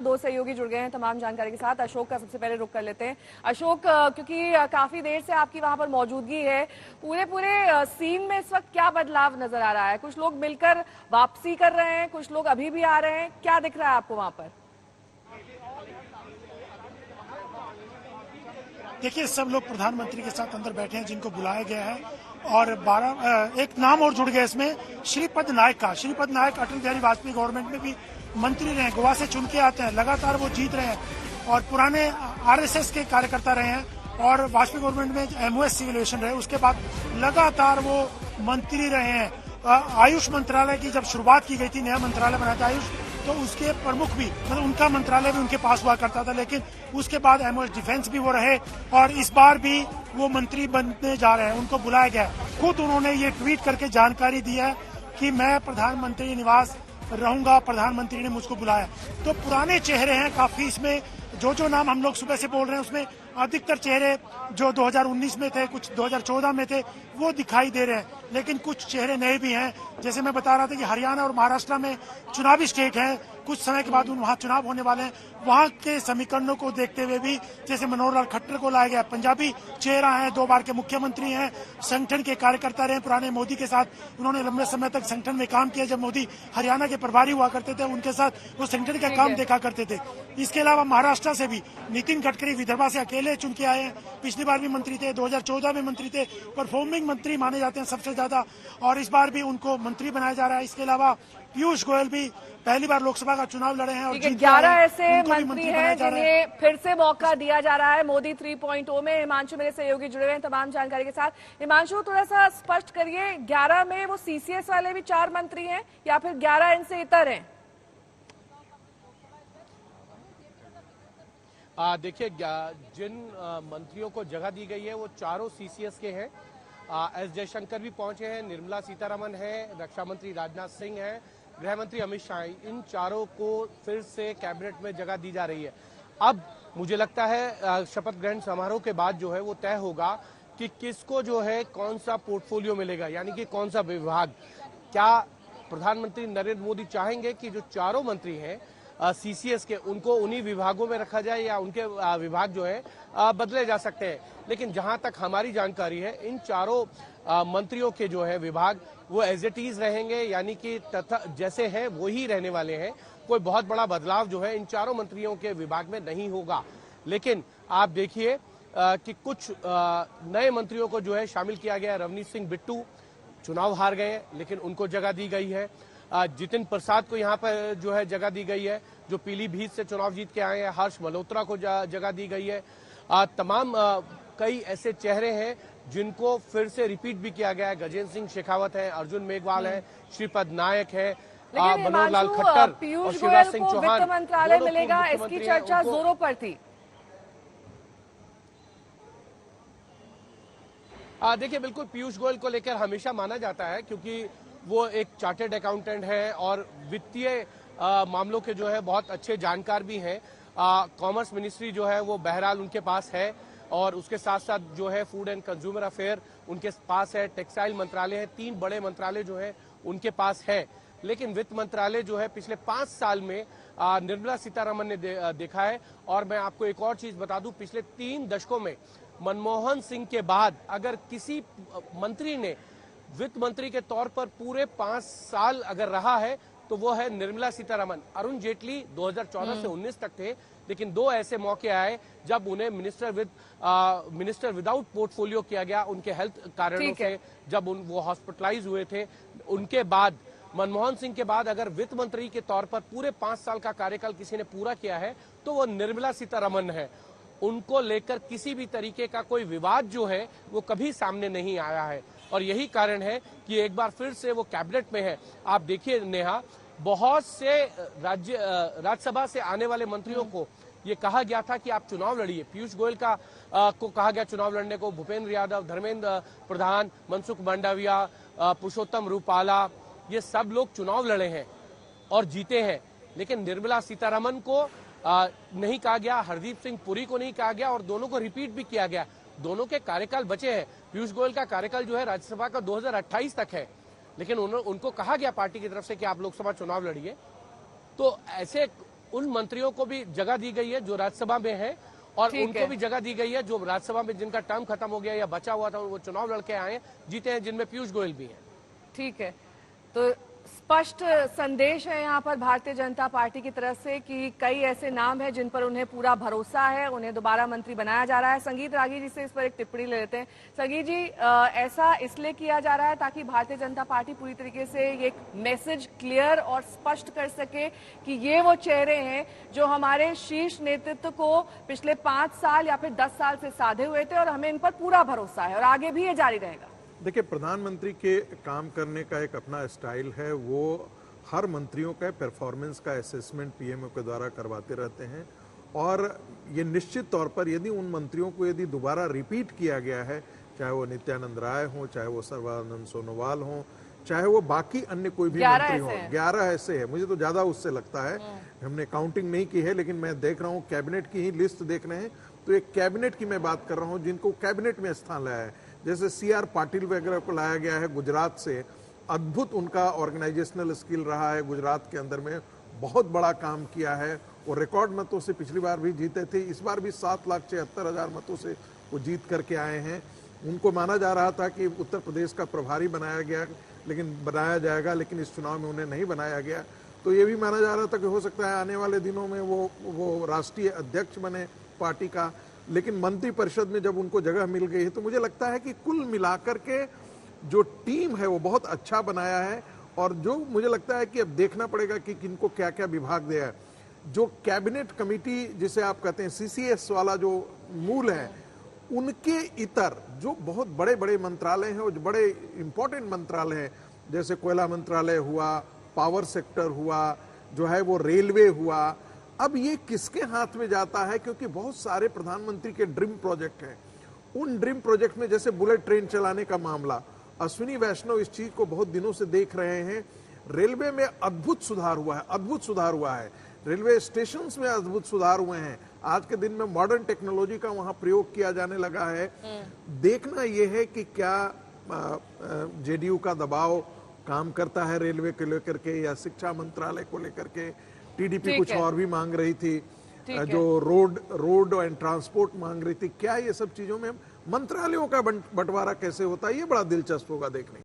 दो सहयोगी जुड़ गए हैं तमाम जानकारी के साथ। अशोक का सबसे पहले रुख कर लेते हैं। अशोक, क्योंकि काफी देर से आपकी वहां पर मौजूदगी है, पूरे सीन में इस वक्त क्या बदलाव नजर आ रहा है? कुछ लोग मिलकर वापसी कर रहे हैं, कुछ लोग अभी भी आ रहे हैं, क्या दिख रहा है आपको वहां पर? देखिए, सब लोग प्रधानमंत्री के साथ अंदर बैठे हैं जिनको बुलाया गया है, और 12 एक नाम और जुड़ गया इसमें, श्रीपद नायक का। श्रीपद नायक अटल बिहारी वाजपेयी गवर्नमेंट में भी मंत्री रहे, गोवा से चुन के आते हैं, लगातार वो जीत रहे हैं और पुराने आरएसएस के कार्यकर्ता रहे हैं, और वाजपेयी गवर्नमेंट में एमओएस सिविल एविएशन रहे, उसके बाद लगातार वो मंत्री रहे हैं। आयुष मंत्रालय की जब शुरुआत की गई थी, नया मंत्रालय बना था आयुष, तो उसके प्रमुख भी, मतलब उनका मंत्रालय भी उनके पास हुआ करता था, लेकिन उसके बाद एमओएस डिफेंस भी वो रहे, और इस बार भी वो मंत्री बनने जा रहे हैं, उनको बुलाया गया है। खुद उन्होंने ये ट्वीट करके जानकारी दी है कि मैं प्रधानमंत्री निवास रहूंगा, प्रधानमंत्री ने मुझको बुलाया। तो पुराने चेहरे हैं काफी इसमें, जो नाम हम लोग सुबह से बोल रहे हैं उसमें अधिकतर चेहरे जो 2019 में थे, कुछ 2014 में थे, वो दिखाई दे रहे हैं, लेकिन कुछ चेहरे नए भी हैं। जैसे मैं बता रहा था कि हरियाणा और महाराष्ट्र में चुनावी स्टेट है, कुछ समय के बाद वहाँ चुनाव होने वाले हैं, वहाँ के समीकरणों को देखते हुए भी जैसे मनोहर लाल खट्टर को लाया गया। पंजाबी चेहरा है, 2 बार के मुख्यमंत्री हैं, संगठन के कार्यकर्ता रहे, पुराने मोदी के साथ उन्होंने लंबे समय तक संगठन में काम किया। जब मोदी हरियाणा के प्रभारी हुआ करते थे, उनके साथ वो संगठन का काम देखा करते थे। इसके अलावा महाराष्ट्र से भी नितिन गडकरी विदर्भा से अकेले चुन के आए हैं, पिछली बार भी मंत्री थे, 2014 में मंत्री थे, परफॉर्मिंग मंत्री माने जाते हैं सबसे ज्यादा, और इस बार भी उनको मंत्री बनाया जा रहा है। इसके अलावा पीयूष गोयल भी पहली बार लोकसभा का चुनाव लड़े हैं और 11 ऐसे मंत्री हैं जिन्हें फिर से मौका दिया जा रहा है मोदी 3.0 में। हिमांशु मेरे सहयोगी जुड़े हुए हैं तमाम जानकारी के साथ। हिमांशु, थोड़ा सा स्पष्ट करिए, 11 में वो सीसीएस वाले भी 4 मंत्री हैं या फिर 11 इनसे इतर हैं? देखिए, जिन मंत्रियों को जगह दी गई है वो चारों सीसीएस के हैं। एस जयशंकर भी पहुंचे हैं, निर्मला सीतारमण है, रक्षा मंत्री राजनाथ सिंह है, गृह मंत्री अमित शाह। इन चारों को फिर से कैबिनेट में जगह दी जा रही है। अब मुझे लगता है शपथ ग्रहण समारोह के बाद जो है वो तय होगा कि किसको जो है कौन सा पोर्टफोलियो मिलेगा, यानी कि कौन सा विभाग। क्या प्रधानमंत्री नरेंद्र मोदी चाहेंगे कि जो चारों मंत्री हैं सीसीएस के, उनको उन्हीं विभागों में रखा जाए, या उनके विभाग जो है बदले जा सकते हैं? लेकिन जहां तक हमारी जानकारी है, इन चारों मंत्रियों के जो है विभाग वो एज इट इज रहेंगे, यानी कि तथा जैसे हैं वो ही रहने वाले हैं। कोई बहुत बड़ा बदलाव जो है इन चारों मंत्रियों के विभाग में नहीं होगा। लेकिन आप देखिए कि कुछ नए मंत्रियों को जो है शामिल किया गया है। रवनीत सिंह बिट्टू चुनाव हार गए, लेकिन उनको जगह दी गई है। जितिन प्रसाद को यहाँ पर जो है जगह दी गई है, जो पीलीभीत से चुनाव जीत के आए हैं। हर्ष मल्होत्रा को जगह दी गई है। तमाम कई ऐसे चेहरे हैं जिनको फिर से रिपीट भी किया गया है। गजेंद्र सिंह शेखावत है, अर्जुन मेघवाल है, श्रीपद नायक है, मनोहर लाल खट्टर और शिवराज सिंह चौहान। वित्त मंत्रालय मिलेगा, इसकी चर्चा जोरों पर थी। देखिए, बिल्कुल पीयूष गोयल को लेकर हमेशा माना जाता है, क्योंकि वो एक चार्टर्ड अकाउंटेंट है और वित्तीय मामलों के जो है बहुत अच्छे जानकार भी हैं। कॉमर्स मिनिस्ट्री जो है वो बहरहाल उनके पास है, और उसके साथ साथ जो है फूड एंड कंज्यूमर अफेयर उनके पास है, टेक्सटाइल मंत्रालय है, 3 बड़े मंत्रालय जो है उनके पास है। लेकिन वित्त मंत्रालय जो है पिछले 5 साल में निर्मला सीतारमण ने देखा है। और मैं आपको एक और चीज बता दूं, पिछले 3 दशकों में मनमोहन सिंह के बाद अगर किसी मंत्री ने वित्त मंत्री के तौर पर पूरे 5 साल अगर रहा है तो वो है निर्मला सीतारमण। अरुण जेटली 2014 से 19 तक थे, लेकिन 2 ऐसे मौके आए जब उन्हें मिनिस्टर विदाउट पोर्टफोलियो किया गया उनके हेल्थ कारणों से, जब वो हॉस्पिटलाइज हुए थे। उनके बाद मनमोहन सिंह के बाद अगर वित्त मंत्री के तौर पर पूरे 5 साल का कार्यकाल किसी ने पूरा किया है तो वो निर्मला सीतारमण है। उनको लेकर किसी भी तरीके का कोई विवाद जो है वो कभी सामने नहीं आया है, और यही कारण है कि एक बार फिर से वो कैबिनेट में है। आप देखिए नेहा, बहुत से राज्यसभा से आने वाले मंत्रियों को ये कहा गया था कि आप चुनाव लड़िए। पीयूष गोयल को कहा गया चुनाव लड़ने को, भूपेंद्र यादव, धर्मेंद्र प्रधान, मनसुख मांडविया, पुरुषोत्तम रूपाला, ये सब लोग चुनाव लड़े हैं और जीते हैं। लेकिन निर्मला सीतारमण को नहीं कहा गया, हरदीप सिंह पुरी को नहीं कहा गया, और दोनों को रिपीट भी किया गया। दोनों के कार्यकाल बचे हैं। पीयूष गोयल का कार्यकाल जो है राज्यसभा का 2028 तक है, लेकिन उनको कहा गया पार्टी की तरफ से कि आप लोकसभा चुनाव लड़िए। तो ऐसे उन मंत्रियों को भी जगह दी गई है जो राज्यसभा में है, और ठीक उनको है। भी जगह दी गई है जो राज्यसभा में जिनका टर्म खत्म हो गया या बचा हुआ था, वो चुनाव लड़के आए हैं, जीते हैं, जिनमें पीयूष गोयल भी हैं। ठीक है, तो स्पष्ट संदेश है यहाँ पर भारतीय जनता पार्टी की तरफ से कि कई ऐसे नाम हैं जिन पर उन्हें पूरा भरोसा है, उन्हें दोबारा मंत्री बनाया जा रहा है। संगीत रागी जी से इस पर एक टिप्पणी ले लेते हैं। संगीत जी, ऐसा इसलिए किया जा रहा है ताकि भारतीय जनता पार्टी पूरी तरीके से ये मैसेज क्लियर और स्पष्ट कर सके कि ये वो चेहरे हैं जो हमारे शीर्ष नेतृत्व को पिछले 5 साल या फिर 10 साल से साधे हुए थे और हमें इन पर पूरा भरोसा है और आगे भी ये जारी रहेगा। देखिए, प्रधानमंत्री के काम करने का एक अपना स्टाइल है। वो हर मंत्रियों का परफॉर्मेंस का असेसमेंट पीएमओ के द्वारा करवाते रहते हैं, और ये निश्चित तौर पर यदि उन मंत्रियों को यदि दोबारा रिपीट किया गया है, चाहे वो नित्यानंद राय हो, चाहे वो सर्बानंद सोनोवाल हो, चाहे वो बाकी अन्य कोई भी मंत्री हो, 11 ऐसे है, मुझे तो ज्यादा उससे लगता है, हमने काउंटिंग नहीं की है, लेकिन मैं देख रहा हूँ कैबिनेट की ही लिस्ट देख रहे हैं, तो एक कैबिनेट की मैं बात कर रहा हूँ जिनको कैबिनेट में स्थान लाया है। जैसे CR पाटिल वगैरह को लाया गया है गुजरात से, अद्भुत उनका ऑर्गेनाइजेशनल स्किल रहा है, गुजरात के अंदर में बहुत बड़ा काम किया है, और रिकॉर्ड मतों से पिछली बार भी जीते थे, इस बार भी 7,76,000 मतों से वो जीत करके आए हैं। उनको माना जा रहा था कि उत्तर प्रदेश का प्रभारी बनाया जाएगा, लेकिन इस चुनाव में उन्हें नहीं बनाया गया। तो ये भी माना जा रहा था कि हो सकता है आने वाले दिनों में वो राष्ट्रीय अध्यक्ष बने पार्टी का, लेकिन मंत्री परिषद में जब उनको जगह मिल गई है, तो मुझे लगता है कि कुल मिलाकर के जो टीम है वो बहुत अच्छा बनाया है। और जो मुझे लगता है कि अब देखना पड़ेगा कि किनको क्या क्या विभाग दिया है। जो कैबिनेट कमेटी जिसे आप कहते हैं CCS वाला जो मूल है, उनके इतर जो बहुत बड़े बड़े मंत्रालय हैं और जो बड़े इंपॉर्टेंट मंत्रालय हैं, जैसे कोयला मंत्रालय हुआ, पावर सेक्टर हुआ, जो है वो रेलवे हुआ, अब ये किसके हाथ में जाता है? क्योंकि बहुत सारे प्रधानमंत्री के ड्रीम प्रोजेक्ट हैं। उन ड्रीम प्रोजेक्ट में जैसे बुलेट ट्रेन चलाने का मामला, अश्विनी वैष्णव इस चीज को बहुत दिनों से देख रहे हैं। रेलवे में अद्भुत सुधार हुआ है, रेलवे स्टेशन में अद्भुत सुधार हुए हैं। आज के दिन में मॉडर्न टेक्नोलॉजी का वहां प्रयोग किया जाने लगा है। देखना यह है कि क्या JDU का दबाव काम करता है रेलवे को लेकर के, या शिक्षा मंत्रालय को लेकर के। TDP कुछ और भी मांग रही थी, जो रोड एंड ट्रांसपोर्ट मांग रही थी। क्या ये सब चीजों में मंत्रालयों का बंटवारा कैसे होता है, ये बड़ा दिलचस्प होगा देखने।